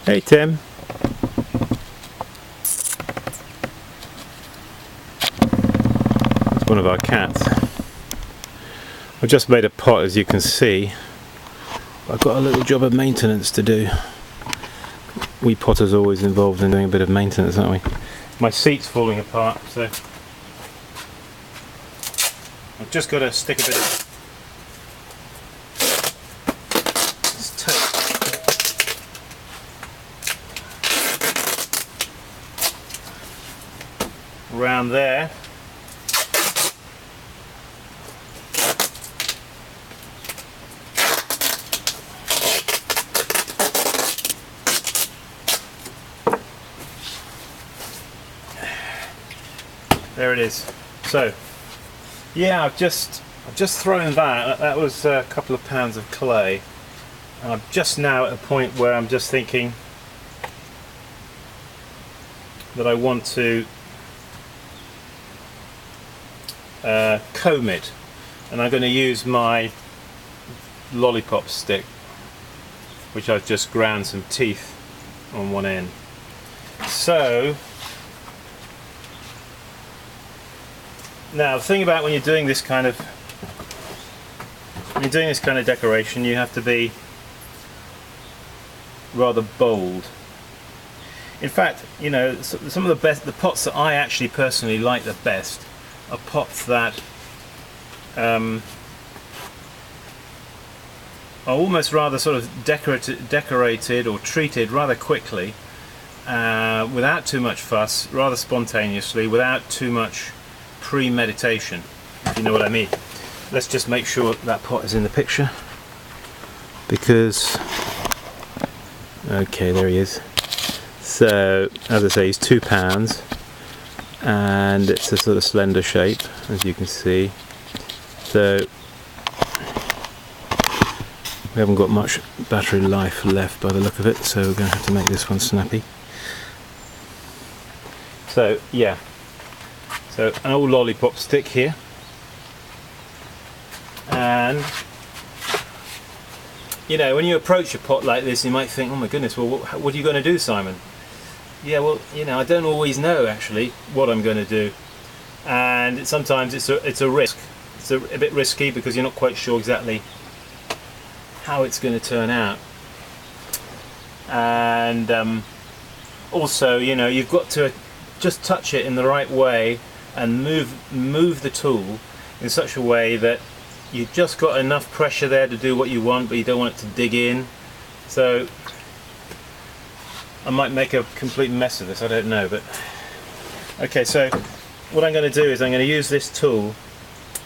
Hey Tim. It's one of our cats. I've just made a pot, as you can see. I've got a little job of maintenance to do. We potters are always involved in doing a bit of maintenance, aren't we? My seat's falling apart, so I've just got to stick a bit of this tape around there. There it is. So, yeah, I've just thrown that. That was a couple of pounds of clay, and I'm just now at a point where I'm just thinking that I want to comb it, and I'm going to use my lollipop stick, which I've just ground some teeth on one end. So now the thing about when you're doing this kind of decoration, you have to be rather bold. In fact, you know, some of the pots that I actually personally like the best are pots that are almost rather sort of decorated or treated rather quickly, without too much fuss, rather spontaneously, without too much premeditation, if you know what I mean. Let's just make sure that pot is in the picture, because okay, there he is. So as I say, he's £2, and it's a sort of slender shape, as you can see. So we haven't got much battery life left by the look of it, so we're going to have to make this one snappy. So yeah, so an old lollipop stick here, and you know, when you approach a pot like this, you might think, oh my goodness, well, what are you going to do, Simon? Yeah, well, you know, I don't always know actually what I'm going to do, and sometimes it's a risk. It's a bit risky because you're not quite sure exactly how it's going to turn out, and also, you know, you've got to just touch it in the right way and move the tool in such a way that you've just got enough pressure there to do what you want, but you don't want it to dig in. So I might make a complete mess of this, I don't know, but okay. So what I'm going to do is I'm going to use this tool,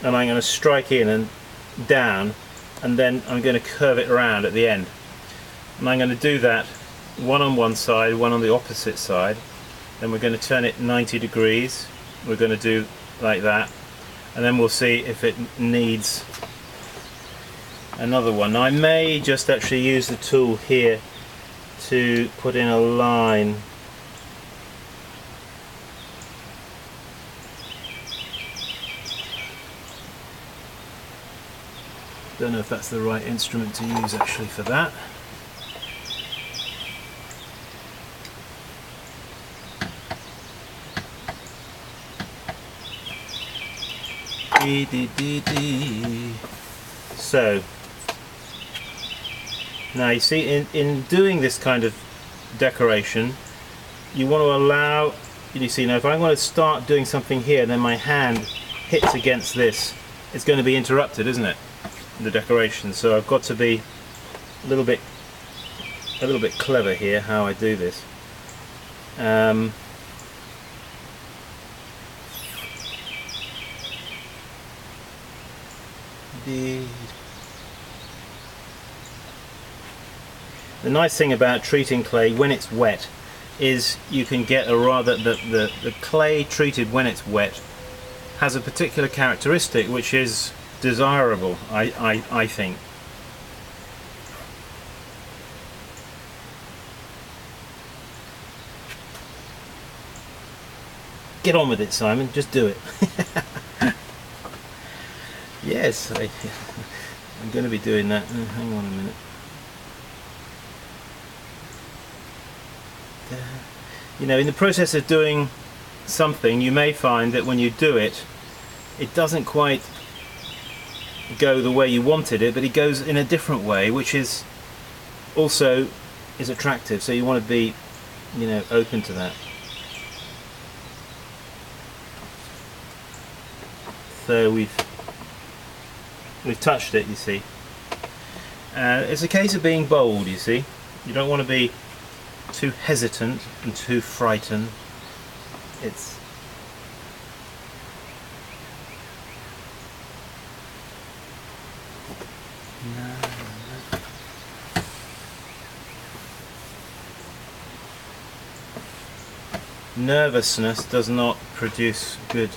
and I'm going to strike in and down, and then I'm going to curve it around at the end, and I'm going to do that one on one side, one on the opposite side. Then we're going to turn it 90 degrees. We're going to do like that, and then we'll see if it needs another one. Now, I may just actually use the tool here to put in a line. Don't know if that's the right instrument to use actually for that. So now you see, in doing this kind of decoration, you want to allow, you see, now if I'm going to start doing something here, then my hand hits against this, it's going to be interrupted, isn't it, the decoration? So I've got to be a little bit clever here how I do this. The nice thing about treating clay when it's wet is you can get a rather, the clay treated when it's wet has a particular characteristic which is desirable, I think. Get on with it, Simon, just do it. Yes, I'm going to be doing that. Hang on a minute. You know, in the process of doing something, you may find that when you do it, it doesn't quite go the way you wanted it, but it goes in a different way, which is also is attractive. So you want to be, you know, open to that. So we've touched it, you see. It's a case of being bold, you see. You don't want to be too hesitant and too frightened. It's nervousness does not produce good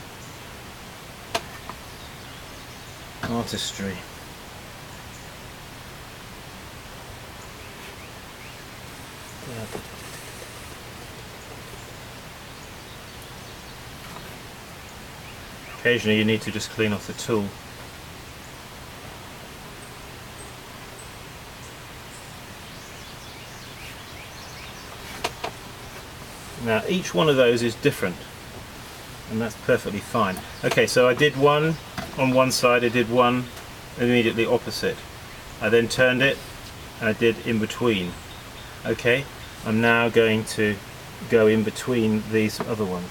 artistry. Occasionally you need to just clean off the tool. Now each one of those is different, and that's perfectly fine. Okay, so I did one on one side, I did one immediately opposite. I then turned it and I did in between. Okay, I'm now going to go in between these other ones.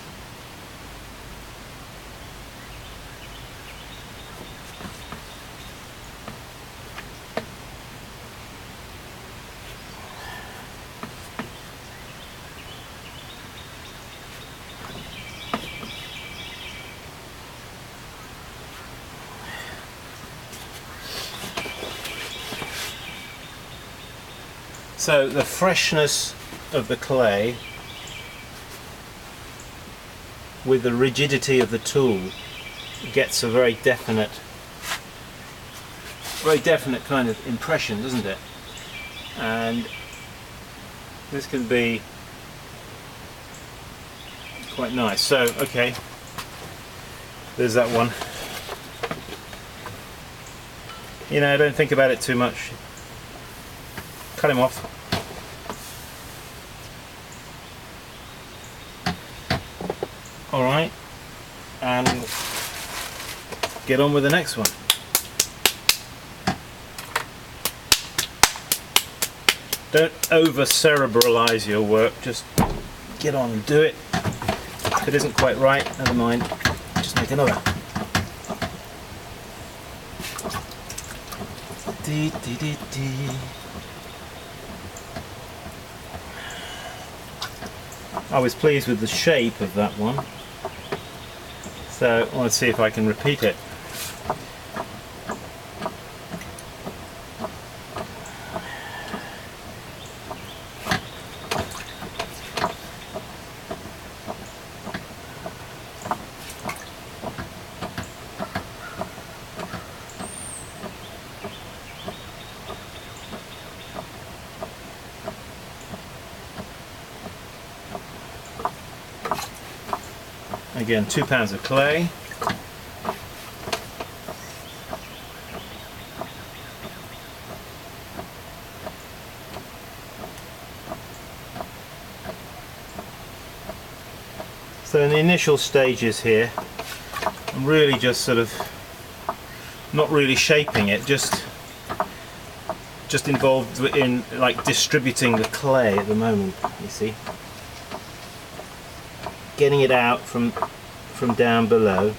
So the freshness of the clay with the rigidity of the tool gets a very definite kind of impression, doesn't it? And this can be quite nice. So, okay, there's that one. You know, don't think about it too much. Cut him off. Alright, and get on with the next one. Don't over-cerebralize your work, just get on and do it. If it isn't quite right, never mind, just make another. Dee, dee, dee, dee. I was pleased with the shape of that one, so I want to see if I can repeat it. Again, 2 pounds of clay. So in the initial stages here, I'm really just sort of not really shaping it, just involved in like distributing the clay at the moment, you see. Getting it out from down below.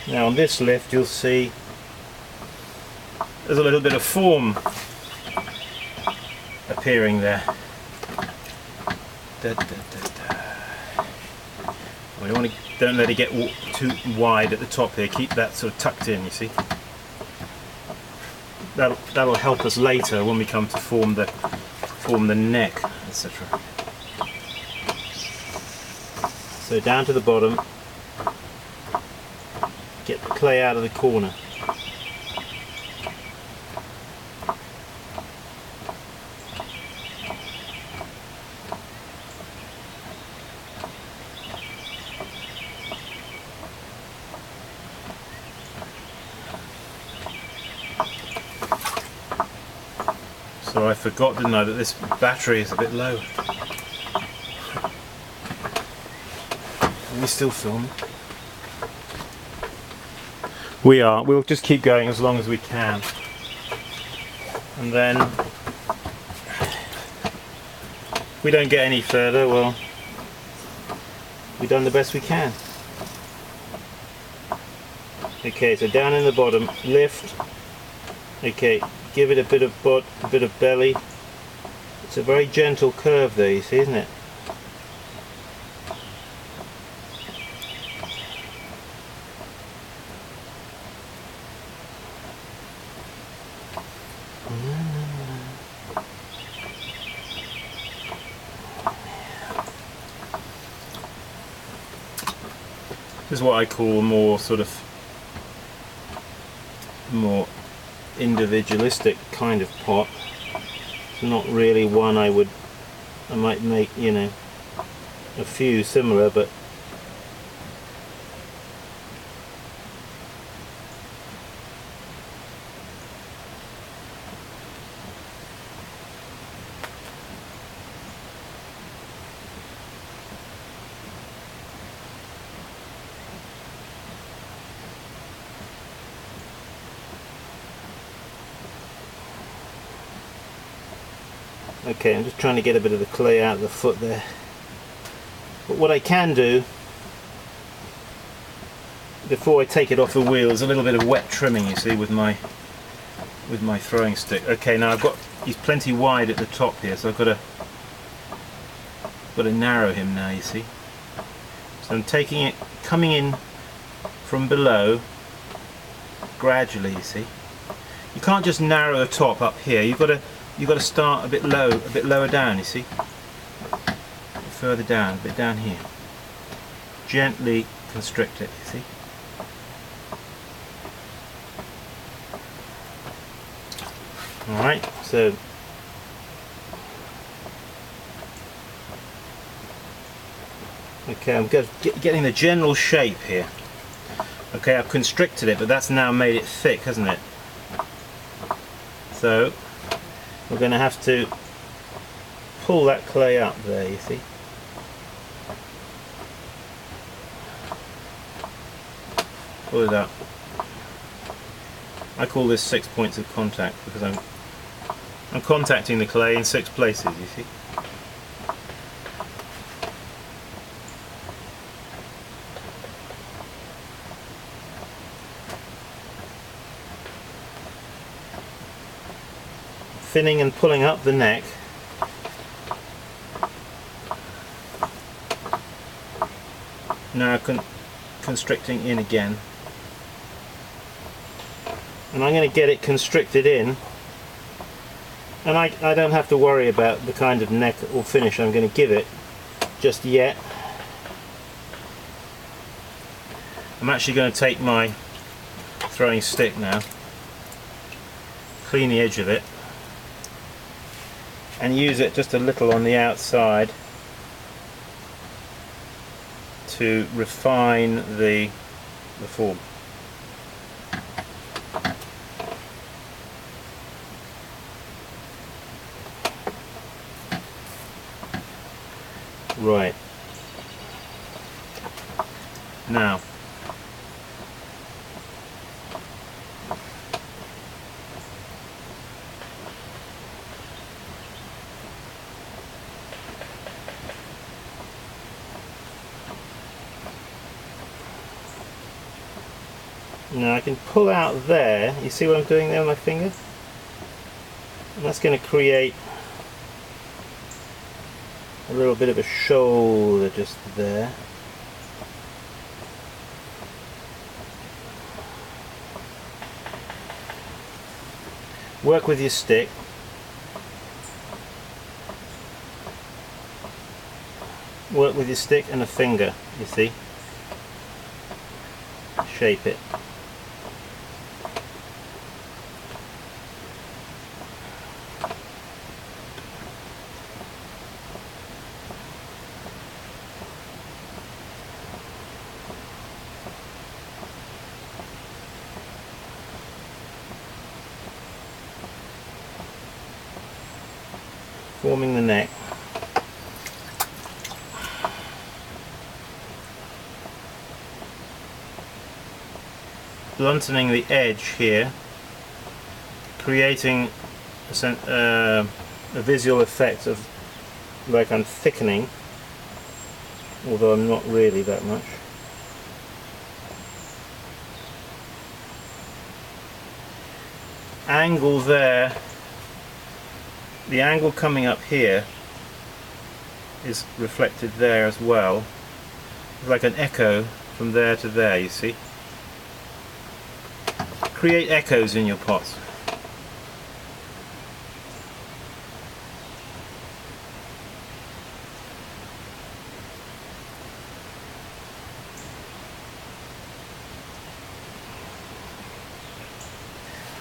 Now on this lift you'll see there's a little bit of form appearing there. Da, da, da, da. We don't let it get too wide at the top here. Keep that sort of tucked in, you see. That'll help us later when we come to form the neck, etc. So down to the bottom. Get the clay out of the corner. So I forgot, didn't I, that this battery is a bit low. Are we still filming? We are. We'll just keep going as long as we can. And then, if we don't get any further, well, we've done the best we can. Okay, so down in the bottom, lift. Okay, give it a bit of butt, a bit of belly. It's a very gentle curve there, you see, isn't it? This is what I call a more sort of more individualistic kind of pot. It's not really one I might make, you know, a few similar, but okay, I'm just trying to get a bit of the clay out of the foot there. But what I can do before I take it off the wheel is a little bit of wet trimming, you see, with my throwing stick. Okay, now he's plenty wide at the top here, so I've got to narrow him now, you see. So I'm taking it, coming in from below gradually, you see. You can't just narrow the top up here. You've got to start a bit lower down, you see. Further down, a bit down here. Gently constrict it, you see. Alright, so okay, I'm getting the general shape here. Okay, I've constricted it, but that's now made it thick, hasn't it? So we're going to have to pull that clay up there, you see. Pull it up. I call this 6 points of contact because I'm contacting the clay in 6 places, you see. Thinning and pulling up the neck. Now constricting in again. And I'm going to get it constricted in, and I don't have to worry about the kind of neck or finish I'm going to give it just yet. I'm actually going to take my throwing stick now, clean the edge of it, and use it just a little on the outside to refine the form. Right. Now, I can pull out there. You see what I'm doing there with my finger? And that's going to create a little bit of a shoulder just there. Work with your stick. Work with your stick and a finger, you see. Shape it. forming the neck. Blunting the edge here, creating a visual effect of like I'm thickening, although I'm not really that much. Angle there, the angle coming up here is reflected there as well. It's like an echo from there to there, you see. Create echoes in your pots.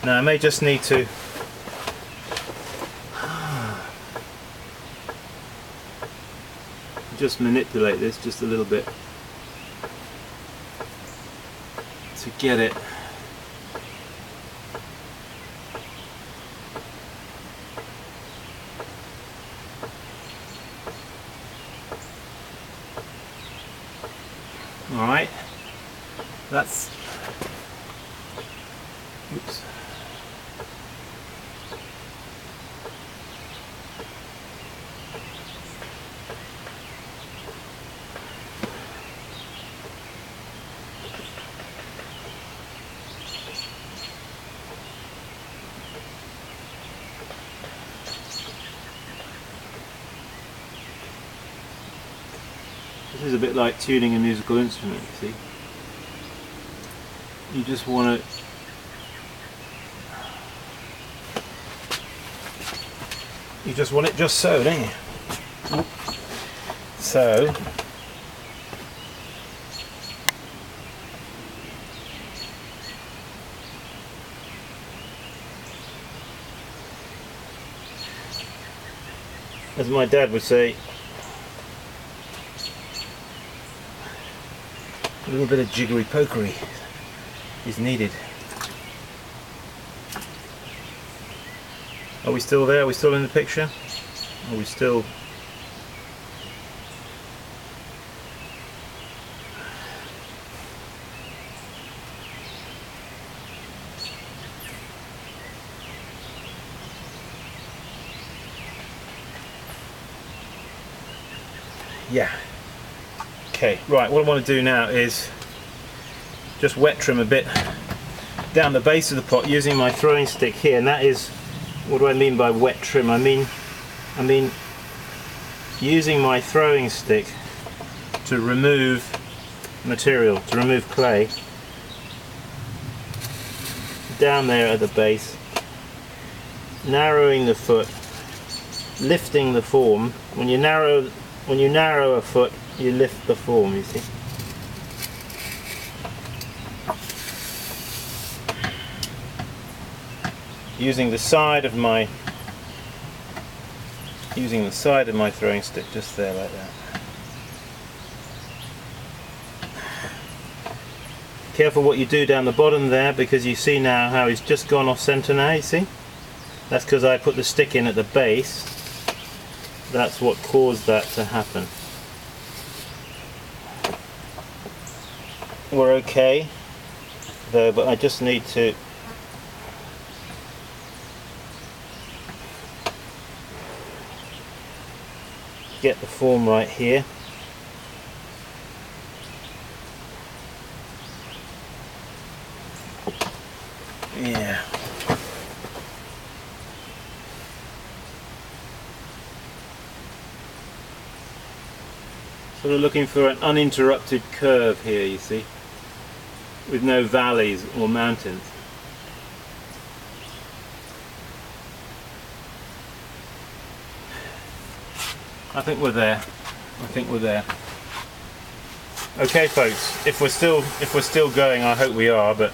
Now I may just need to just manipulate this just a little bit to get it all right. That's oops. This is a bit like tuning a musical instrument, you see. You just want to it just so, don't you? So as my dad would say, a little bit of jiggery pokery is needed. Are we still there? Are we still in the picture? Are we still... Yeah. Okay, right, what I want to do now is just wet trim a bit down the base of the pot using my throwing stick here, and that is, what do I mean by wet trim? I mean using my throwing stick to remove material, to remove clay down there at the base, narrowing the foot, lifting the form. When you narrow a foot, you lift the form, you see. Using the side of my throwing stick just there like that. Careful what you do down the bottom there, because you see now how he's just gone off center now, you see? That's because I put the stick in at the base. That's what caused that to happen. We're okay though, but I just need to get the form right here. Yeah. Sort of looking for an uninterrupted curve here, you see, with no valleys or mountains. I think we're there. Okay, folks. If we're still going, I hope we are. But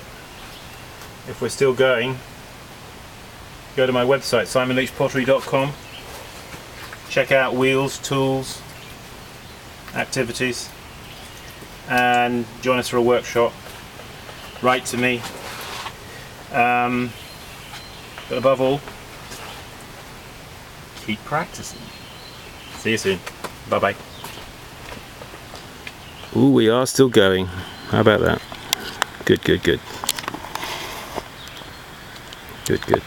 if we're still going, go to my website, simonleachpottery.com. Check out wheels, tools, activities, and join us for a workshop. Write to me. But above all, keep practicing. See you soon. Bye bye. Ooh, we are still going. How about that? Good, good, good. Good, good.